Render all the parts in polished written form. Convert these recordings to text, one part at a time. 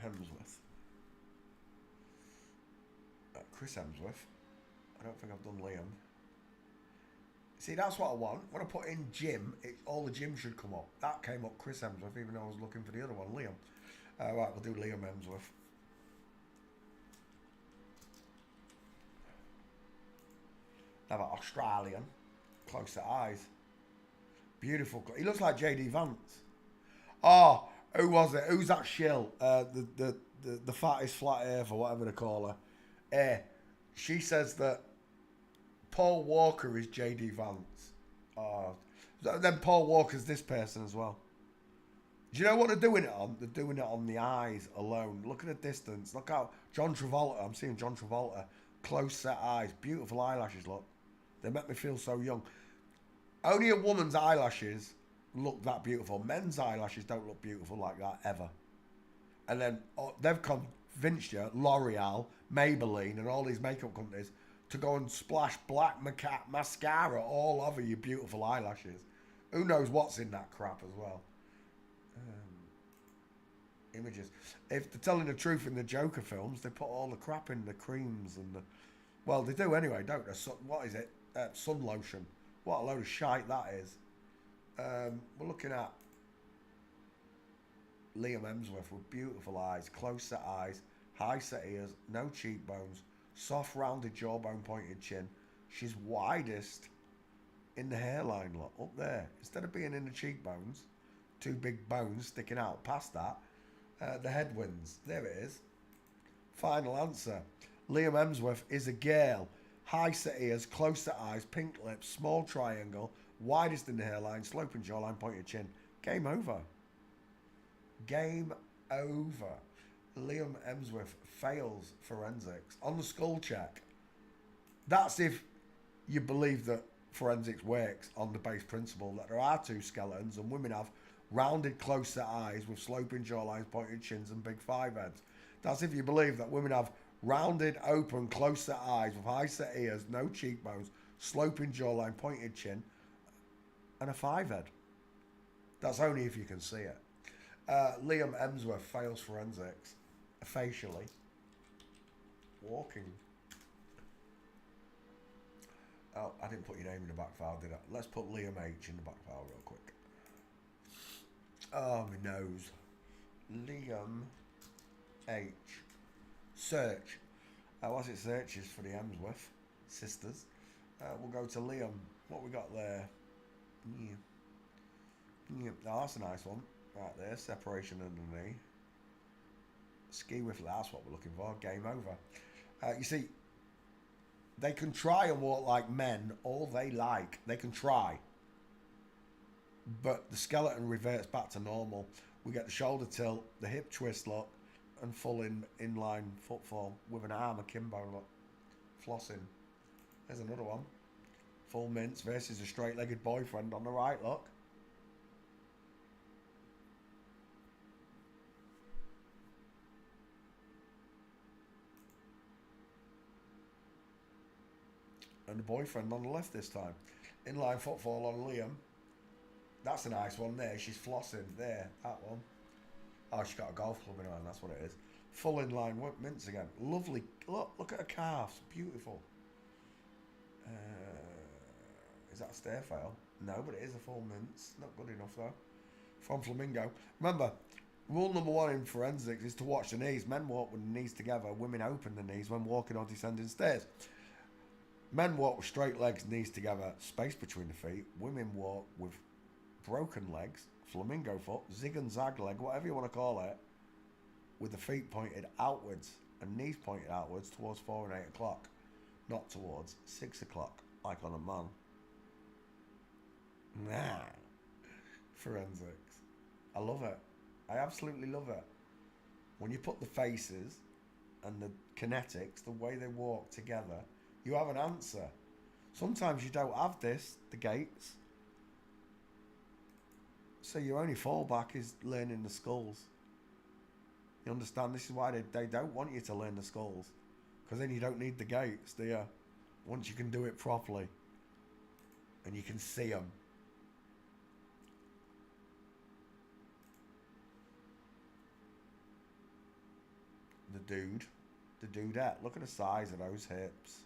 Hemsworth. Chris Hemsworth. I don't think I've done Liam. See, that's what I want. When I put in Jim, all the Jim should come up. That came up Chris Hemsworth, even though I was looking for the other one, Liam. Right, we'll do Liam Hemsworth. Another Australian. Close to eyes. Beautiful. He looks like JD Vance. Oh, who was it? Who's that shill? The fattest flat earth or whatever they call her. She says that Paul Walker is JD Vance. Oh, then Paul Walker's this person as well. Do you know what they're doing it on? They're doing it on the eyes alone. Look at the distance. Look how John Travolta. I'm seeing John Travolta. Close set eyes. Beautiful eyelashes, look. They make me feel so young. Only a woman's eyelashes look that beautiful. Men's eyelashes don't look beautiful like that ever. And then they've convinced you, L'Oreal, Maybelline, and all these makeup companies to go and splash black mascara all over your beautiful eyelashes. Who knows what's in that crap as well. Images. If they're telling the truth in the Joker films, they put all the crap in the creams and the... Well, they do anyway, don't they? What is it? Sun lotion. What a load of shite that is. We're looking at Liam Hemsworth with beautiful eyes, close set eyes, high set ears, no cheekbones, soft rounded jawbone, pointed chin. She's widest in the hairline, look, up there. Instead of being in the cheekbones, two big bones sticking out past that, the head wins. There it is. Final answer. Liam Hemsworth is a girl. High set ears, close set eyes, pink lips, small triangle, widest in the hairline, sloping jawline, pointed chin. Game over. Game over. Liam Hemsworth fails forensics on the skull check. That's if you believe that forensics works on the base principle that there are two skeletons and women have rounded close set eyes with sloping jawlines, pointed chins and big five heads. That's if you believe that women have rounded, open, close set eyes with high set ears, no cheekbones, sloping jawline, pointed chin, and a five head. That's only if you can see it. Liam Hemsworth fails forensics facially. Walking. Oh, I didn't put your name in the back file, did I? Let's put Liam H in the back file real quick. Oh, my nose. Liam H. Search. Whilst it searches for the Hemsworth sisters, we'll go to Liam. What we got there? Yeah. Oh, that's a nice one. Right there, separation underneath. Ski with, that's what we're looking for. Game over. You see, they can try and walk like men all they like. They can try. But the skeleton reverts back to normal. We get the shoulder tilt, the hip twist look, and full inline footfall with an arm akimbo look. Flossing. There's another one. Full mince versus a straight-legged boyfriend on the right look. And the boyfriend on the left this time. Inline footfall on Liam. That's a nice one there. She's flossing. There, that one. Oh, she's got a golf club in her hand. That's what it is. Full inline mince again. Lovely. Look at her calves. Beautiful. Is that a stair fail? No, but it is a full mince. Not good enough, though. From Flamingo. Remember, rule number one in forensics is to watch the knees. Men walk with the knees together. Women open the knees when walking or descending stairs. Men walk with straight legs, knees together, space between the feet. Women walk with broken legs, flamingo foot, zig and zag leg, whatever you want to call it, with the feet pointed outwards and knees pointed outwards towards 4 and 8 o'clock, not towards 6 o'clock, like on a man. Nah. Forensics. I love it. I absolutely love it. When you put the faces and the kinetics, the way they walk together, you have an answer. Sometimes you don't have this, the gates. So your only fallback is learning the skulls. You understand? This is why they don't want you to learn the skulls. Because then you don't need the gates, do you? Once you can do it properly. And you can see them. dude, the dudette. Look at the size of those hips.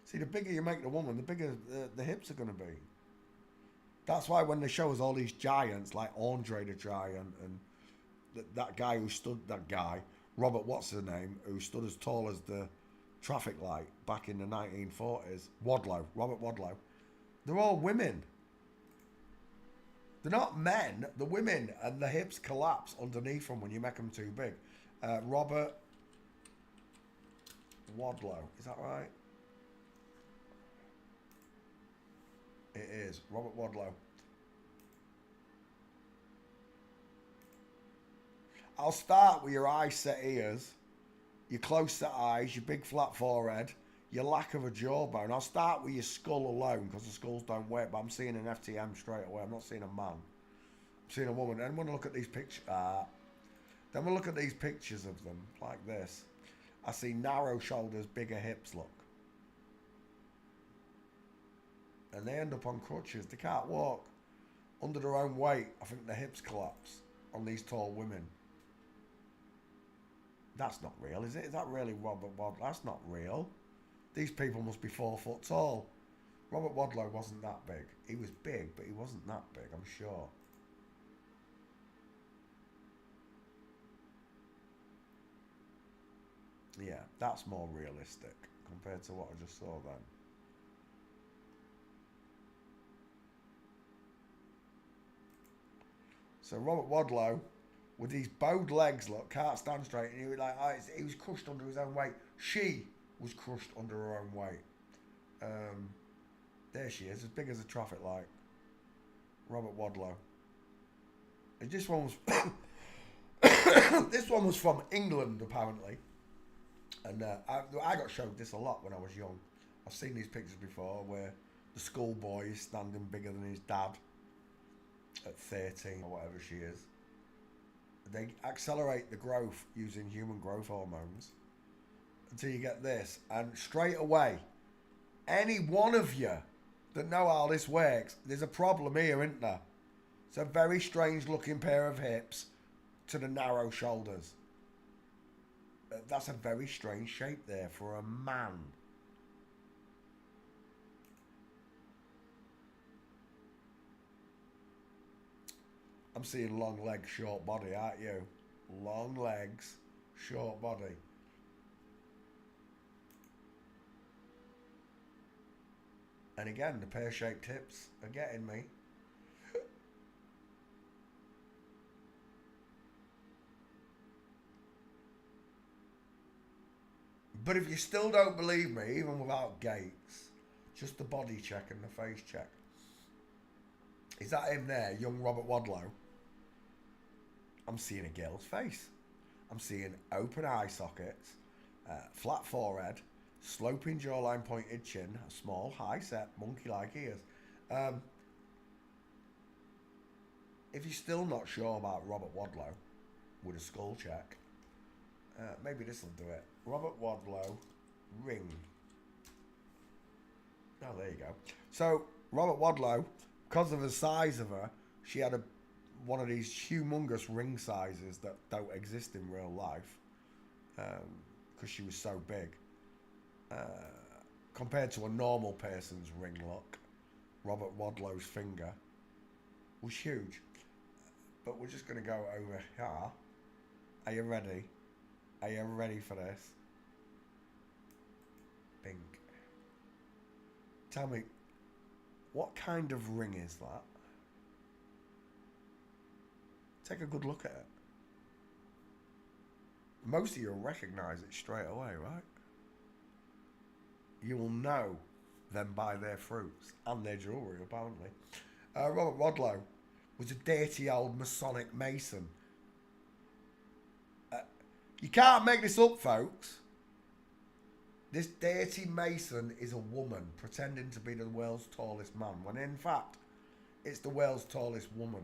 See, the bigger you make the woman, the bigger the hips are going to be. That's why when they show us all these giants, like Andre the Giant, and that guy who stood, that guy, Robert, what's his name, who stood as tall as the traffic light back in the 1940s, Robert Wadlow, they're all women. They're not men, they're women, and the hips collapse underneath them when you make them too big. Robert Wadlow, is that right? It is, Robert Wadlow. I'll start with your eye-set ears, your close-set eyes, your big flat forehead, your lack of a jawbone. I'll start with your skull alone, because the skulls don't work, but I'm seeing an FTM straight away. I'm not seeing a man. I'm seeing a woman. Then when I look at these pictures, then we'll look at these pictures of them, like this. I see narrow shoulders, bigger hips, look. And they end up on crutches. They can't walk. Under their own weight, I think the hips collapse on these tall women. That's not real, is it? Is that really Robert Wadlow? That's not real. These people must be 4 foot tall. Robert Wadlow wasn't that big. He was big, but he wasn't that big, I'm sure. Yeah, that's more realistic compared to what I just saw then. So Robert Wadlow, with these bowed legs, look, can't stand straight, and he was like, he was crushed under his own weight. She was crushed under her own weight. There she is, as big as a traffic light. Robert Wadlow. And this one was this one was from England, apparently. And I got showed this a lot when I was young. I've seen these pictures before where the schoolboy is standing bigger than his dad at 13 or whatever she is. They accelerate the growth using human growth hormones until you get this. And straight away, any one of you that know how this works, there's a problem here, isn't there? It's a very strange looking pair of hips to the narrow shoulders. That's a very strange shape there for a man. I'm seeing long legs, short body, aren't you? Long legs, short body. And again, the pear-shaped hips are getting me. But if you still don't believe me, even without gates, just the body check and the face check. Is that him there, young Robert Wadlow? I'm seeing a girl's face. I'm seeing open eye sockets, flat forehead, sloping jawline, pointed chin, a small, high-set, monkey-like ears. If you're still not sure about Robert Wadlow with a skull check, maybe this will do it. Robert Wadlow, ring. Oh, there you go. So, Robert Wadlow, because of the size of her, she had one of these humongous ring sizes that don't exist in real life because she was so big. Compared to a normal person's ring look, Robert Wadlow's finger was huge. But we're just going to go over here. Are you ready? Are you ready for this? Pink. Tell me, what kind of ring is that? Take a good look at it. Most of you will recognise it straight away, right? You will know them by their fruits and their jewellery, apparently. Robert Wadlow was a dirty old Masonic Mason. You can't make this up, folks. This dirty Mason is a woman pretending to be the world's tallest man, when in fact, it's the world's tallest woman.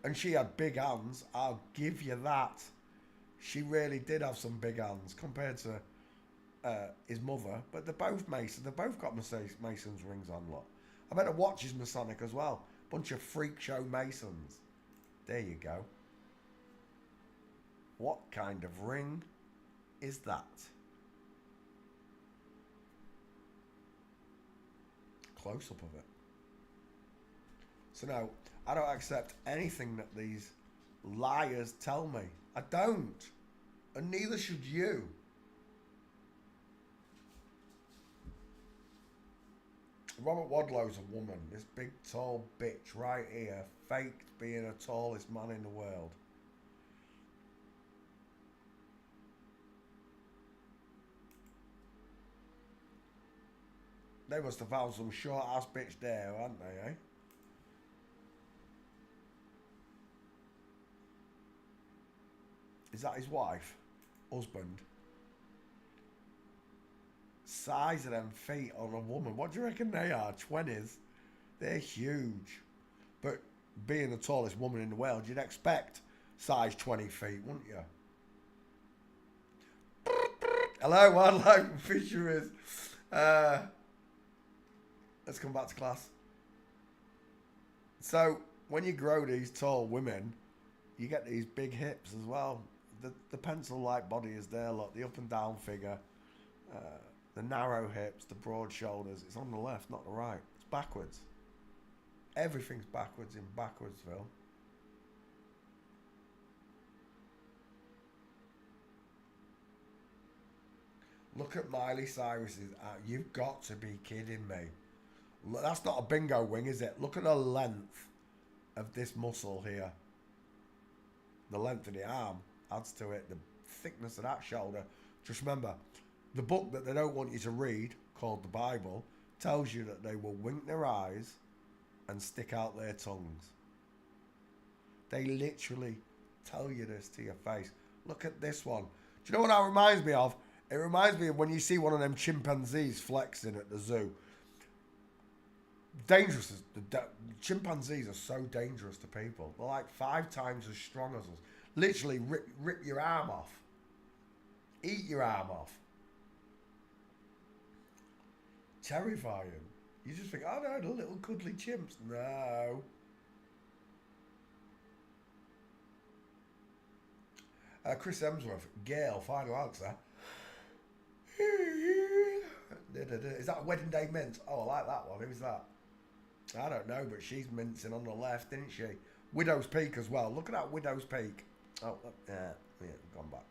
And she had big hands, I'll give you that. She really did have some big hands compared to his mother. But they're both Masons. They've both got Mason's rings on, look. I bet the watch is Masonic as well. Bunch of freak show Masons. There you go. What kind of ring is that? Close up of it. So no, I don't accept anything that these liars tell me. I don't. And neither should you. Robert Wadlow's a woman. This big tall bitch right here faked being the tallest man in the world. They must have found some short ass bitch there, hadn't they, eh? Is that his wife? Husband? Size of them feet on a woman. What do you reckon they are? 20s? They're huge. But being the tallest woman in the world, you'd expect size 20 feet, wouldn't you? Hello, wildlife and fisheries. Let's come back to class. So, when you grow these tall women, you get these big hips as well. The pencil-like body is there, look, the up and down figure, the narrow hips, the broad shoulders. It's on the left, not the right. It's backwards. Everything's backwards in Backwardsville. Look at Miley Cyrus's. You've got to be kidding me. Look, that's not a bingo wing, is it? Look at the length of this muscle here. The length of the arm adds to it. The thickness of that shoulder. Just remember, the book that they don't want you to read, called the Bible, tells you that they will wink their eyes and stick out their tongues. They literally tell you this to your face. Look at this one. Do you know what that reminds me of? It reminds me of when you see one of them chimpanzees flexing at the zoo. Dangerous. Chimpanzees are so dangerous to people. They're like 5 times as strong as us. Literally rip your arm off. Eat your arm off. Terrifying. You just think, oh no, the little cuddly chimps. No. Chris Hemsworth, Gail, final answer. Is that a wedding day mint? Oh, I like that one. Who's that? I don't know, but she's mincing on the left, isn't she? Widow's Peak as well. Look at that Widow's Peak. Oh, yeah, gone back.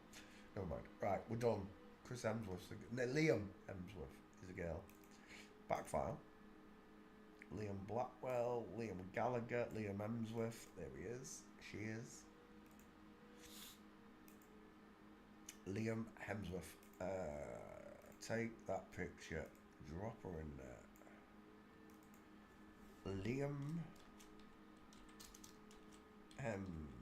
Never mind. Right, we're done. Chris Hemsworth. Liam Hemsworth is a girl. Back file. Liam Blackwell, Liam Gallagher, Liam Hemsworth. There he is. She is. Liam Hemsworth. Take that picture. Drop her in there. Liam Hemsworth.